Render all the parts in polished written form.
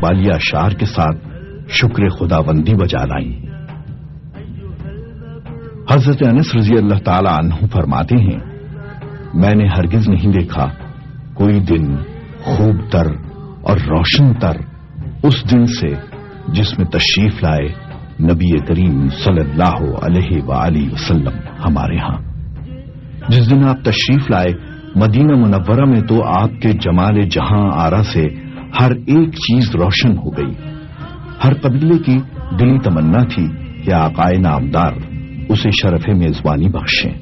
بالیہ اشعار کے ساتھ شکر خداوندی بجا لائیں۔ حضرت انس رضی اللہ تعالی عنہ فرماتے ہیں، میں نے ہرگز نہیں دیکھا کوئی دن خوب تر اور روشن تر اس دن سے جس میں تشریف لائے نبی کریم صلی اللہ علیہ وآلہ وسلم ہمارے ہاں۔ جس دن آپ تشریف لائے مدینہ منورہ میں تو آپ کے جمال جہاں آرا سے ہر ایک چیز روشن ہو گئی۔ ہر قبیلے کی دلی تمنا تھی کہ آقائے نامدار اسے شرف میزبانی بخشیں۔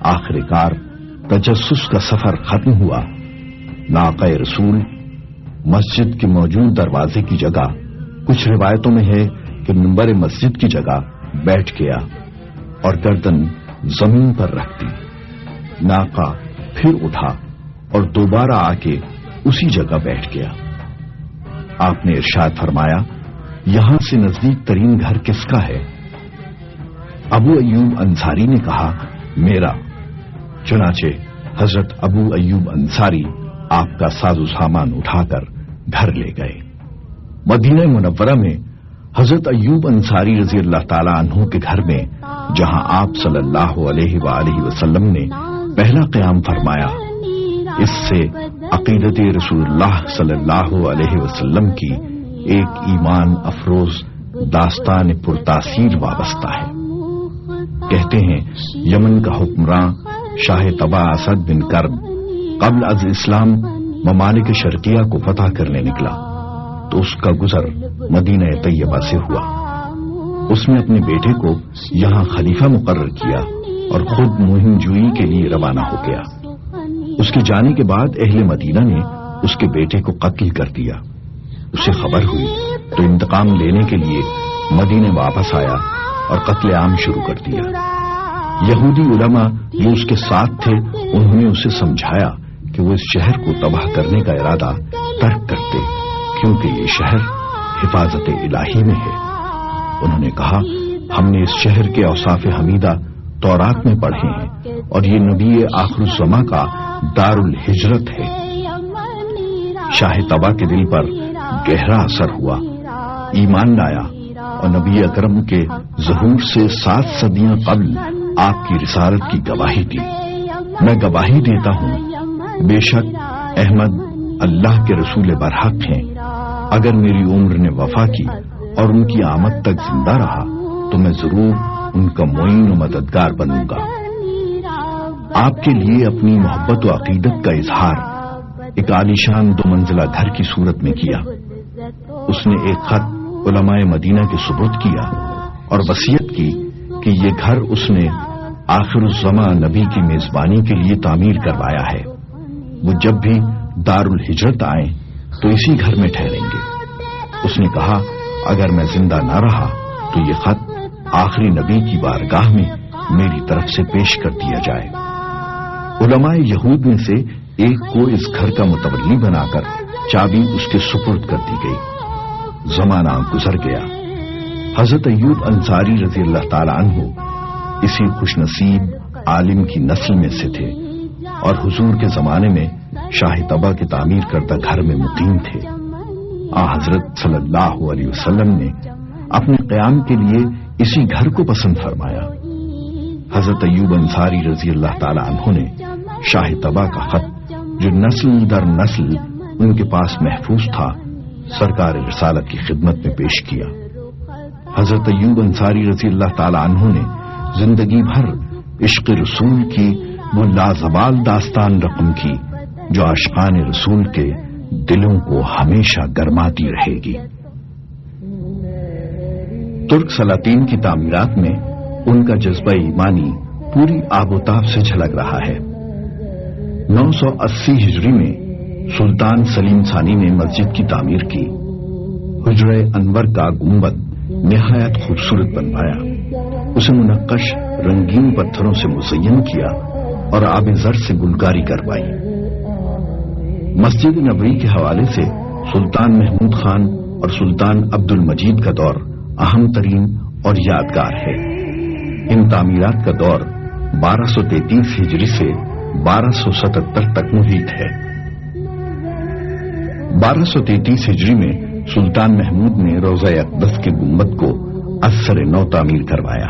آخر کار تجسس کا سفر ختم ہوا۔ ناقہ رسول مسجد کے موجود دروازے کی جگہ، کچھ روایتوں میں ہے کہ منبر مسجد کی جگہ بیٹھ گیا اور گردن زمین پر رکھ دی۔ ناقہ پھر اٹھا اور دوبارہ آ کے اسی جگہ بیٹھ گیا۔ آپ نے ارشاد فرمایا، یہاں سے نزدیک ترین گھر کس کا ہے؟ ابو ایوب انصاری نے کہا، میرا۔ چنانچہ حضرت ابو ایوب انصاری آپ کا ساز و سامان اٹھا کر گھر لے گئے۔ مدینہ منورہ میں حضرت ایوب انصاری رضی اللہ تعالی عنہ کے گھر میں، جہاں آپ صلی اللہ علیہ وآلہ وسلم نے پہلا قیام فرمایا، اس سے عقیدت رسول اللہ صلی اللہ علیہ وسلم کی ایک ایمان افروز داستان پرتاثیر وابستہ ہے۔ کہتے ہیں یمن کا حکمراں شاہ طبع اسد بن کرب قبل از اسلام ممالک شرقیہ کو فتح کرنے نکلا تو اس کا گزر مدینہ طیبہ سے ہوا۔ اس نے اپنے بیٹے کو یہاں خلیفہ مقرر کیا اور خود مہم جوئی کے لیے روانہ ہو گیا۔ اس کے جانے کے بعد اہل مدینہ نے اس کے بیٹے کو قتل کر دیا۔ اسے خبر ہوئی تو انتقام لینے کے لیے مدینے واپس آیا اور قتل عام شروع کر دیا۔ یہودی علماء جو اس کے ساتھ تھے انہوں نے اسے سمجھایا کہ وہ اس شہر کو تباہ کرنے کا ارادہ ترک کرتے، کیونکہ یہ شہر حفاظت الہی میں ہے۔ انہوں نے کہا، ہم نے اس شہر کے اوصاف حمیدہ تورات میں پڑھے ہیں اور یہ نبی آخر الزماں کا دار الہجرت ہے۔ شاہ طبع کے دل پر گہرا اثر ہوا، ایمان لایا اور نبی اکرم کے ظہور سے 7 صدیاں قبل آپ کی رسالت کی گواہی دی۔ میں گواہی دیتا ہوں، بے شک احمد اللہ کے رسول برحق ہیں۔ اگر میری عمر نے وفا کی اور ان کی آمد تک زندہ رہا تو میں ضرور ان کا معین و مددگار بنوں گا۔ آپ کے لیے اپنی محبت و عقیدت کا اظہار ایک عالیشان 2 منزلہ گھر کی صورت میں کیا۔ اس نے ایک خط علماء مدینہ کے سپرد کیا اور وصیت کی کہ یہ گھر اس نے آخر الزماں نبی کی میزبانی کے لیے تعمیر کروایا ہے۔ وہ جب بھی دار الہجرت آئیں تو اسی گھر میں ٹھہریں گے۔ اس نے کہا، اگر میں زندہ نہ رہا تو یہ خط آخری نبی کی بارگاہ میں میری طرف سے پیش کر دیا جائے۔ علماء یہود میں سے ایک کو اس گھر کا متولی بنا کر چابی اس کے سپرد کر دی گئی۔ زمانہ گزر گیا۔ حضرت ایوب انصاری رضی اللہ تعالی عنہ اسی خوش نصیب عالم کی نسل میں سے تھے اور حضور کے زمانے میں شاہ طبع کے تعمیر کردہ گھر میں مقیم تھے۔ حضرت صلی اللہ علیہ وسلم نے اپنے قیام کے لیے اسی گھر کو پسند فرمایا۔ حضرت ایوب انصاری رضی اللہ تعالی عنہ نے شاہ طبع کا خط جو نسل در نسل ان کے پاس محفوظ تھا سرکار رسالت کی خدمت میں پیش کیا۔ حضرت ایوب انصاری رضی اللہ تعالی عنہ نے زندگی بھر عشق رسول کی وہ لازوال داستان رقم کی جو عاشقان رسول کے دلوں کو ہمیشہ گرماتی رہے گی۔ ترک سلاطین کی تعمیرات میں ان کا جذبہ ایمانی پوری آب و تاب سے جھلک رہا ہے۔ 980 ہجری میں سلطان سلیم ثانی نے مسجد کی تعمیر کی۔ حجرہ انور کا گنبد نہایت خوبصورت بنوایا، اسے منقش رنگین پتھروں سے مزین کیا اور آب زر سے گلکاری کروائی۔ مسجد نبوی کے حوالے سے سلطان محمود خان اور سلطان عبد المجید کا دور اہم ترین اور یادگار ہے۔ ان تعمیرات کا دور 1233 ہجری سے 1277 تک محیط ہے۔ 1233 ہجری میں سلطان محمود نے روضہ اقدس کے گنبد کو ازسر نو تعمیر کروایا۔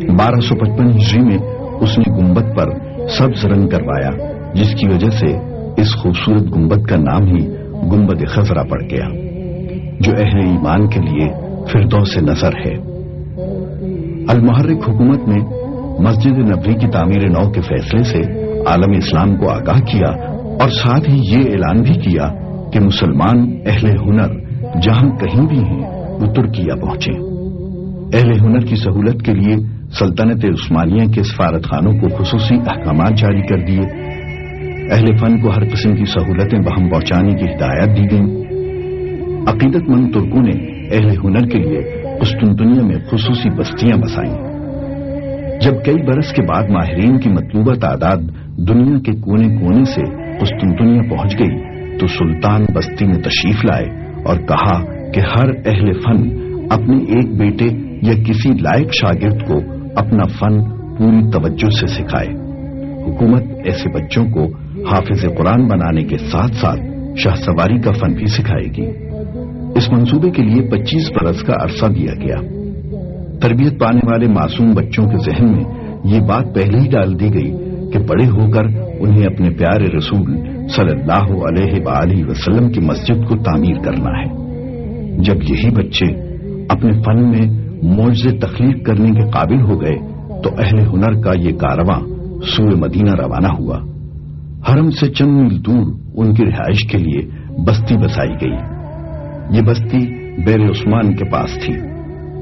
1255 ہجری میں اس نے گنبد پر سبز رنگ کروایا، جس کی وجہ سے اس خوبصورت گنبد کا نام ہی گنبد خضرا پڑ گیا، جو اہل ایمان کے لیے فردوس نظر ہے۔ المحرک حکومت نے مسجد نبوی کی تعمیر نو کے فیصلے سے عالم اسلام کو آگاہ کیا اور ساتھ ہی یہ اعلان بھی کیا کہ مسلمان اہل ہنر جہاں کہیں بھی ہیں وہ ترکیہ پہنچیں۔ اہل ہنر کی سہولت کے لیے سلطنت عثمانیہ کے سفارت خانوں کو خصوصی احکامات جاری کر دیے۔ اہل فن کو ہر قسم کی سہولتیں بہم پہنچانے کی ہدایت دی گئیں۔ عقیدت مند ترکوں نے اہل ہنر کے لیے قسطنطنیہ میں خصوصی بستیاں بسائیں۔ جب کئی برس کے بعد ماہرین کی مطلوبہ تعداد دنیا کے کونے کونے سے قسطنطنیہ پہنچ گئی تو سلطان بستی میں تشریف لائے اور کہا کہ ہر اہل فن اپنے ایک بیٹے یا کسی لائق شاگرد کو اپنا فن پوری توجہ سے سکھائے۔ حکومت ایسے بچوں کو حافظ قرآن بنانے کے ساتھ ساتھ شاہ سواری کا فن بھی سکھائے گی۔ اس منصوبے کے لیے 25 برس کا عرصہ دیا گیا۔ تربیت پانے والے معصوم بچوں کے ذہن میں یہ بات پہلے ہی ڈال دی گئی کہ بڑے ہو کر انہیں اپنے پیارے رسول صلی اللہ علیہ وآلہ وسلم کی مسجد کو تعمیر کرنا ہے۔ جب یہی بچے اپنے فن میں معجزے تخلیق کرنے کے قابل ہو گئے تو اہل ہنر کا یہ کارواں سوئے مدینہ روانہ ہوا۔ حرم سے چند میل دور ان کی رہائش کے لیے بستی بسائی گئی۔ یہ بستی بیر عثمان کے پاس تھی،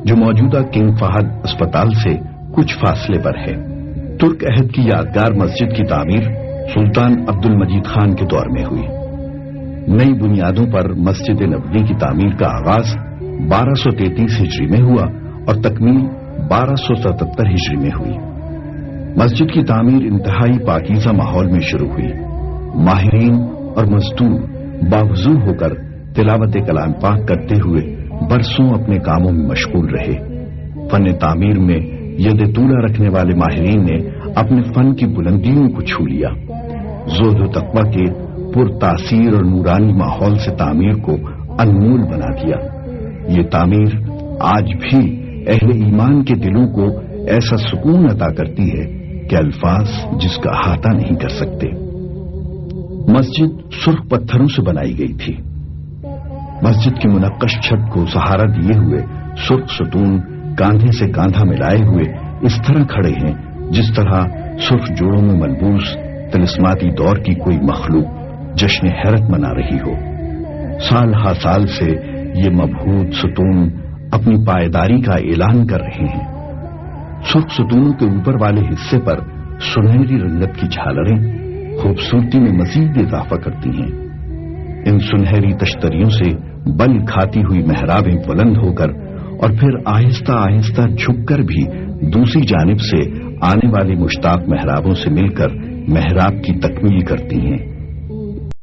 جو موجودہ کنگ فہد اسپتال سے کچھ فاصلے پر ہے۔ ترک عہد کی یادگار مسجد کی تعمیر سلطان عبد المجید خان کے دور میں ہوئی۔ نئی بنیادوں پر مسجد نبوی کی تعمیر کا آغاز 1233 ہجری میں ہوا اور تکمیل 1277 ہجری میں ہوئی۔ مسجد کی تعمیر انتہائی پاکیزہ ماحول میں شروع ہوئی۔ ماہرین اور مزدور باوضو ہو کر تلاوت کلام پاک کرتے ہوئے برسوں اپنے کاموں میں مشغول رہے۔ فن تعمیر میں ید طولہ رکھنے والے ماہرین نے اپنے فن کی بلندیوں کو چھو لیا۔ زہد و تقوی کے پر تاثیر اور نورانی ماحول سے تعمیر کو انمول بنا دیا۔ یہ تعمیر آج بھی اہل ایمان کے دلوں کو ایسا سکون عطا کرتی ہے کہ الفاظ جس کا احاطہ نہیں کر سکتے۔ مسجد سرخ پتھروں سے بنائی گئی تھی۔ مسجد کی منقش چھت کو سہارا دیے ہوئے سرخ ستون کاندھے سے کاندھا ملائے ہوئے اس طرح کھڑے ہیں جس طرح سرخ جوڑوں میں ملبوس طلسماتی دور کی کوئی مخلوق جشن حیرت منا رہی ہو۔ سال ہا سال سے یہ مبہوت ستون اپنی پائیداری کا اعلان کر رہے ہیں۔ سرخ ستونوں کے اوپر والے حصے پر سنہری رنگت کی جھالریں خوبصورتی میں مزید اضافہ کرتی ہیں۔ ان سنہری تشتریوں سے بل کھاتی ہوئی محرابیں بلند ہو کر اور پھر آہستہ آہستہ جھک کر بھی دوسری جانب سے آنے والی مشتاق محرابوں سے مل کر محراب کی تکمیل کرتی ہیں۔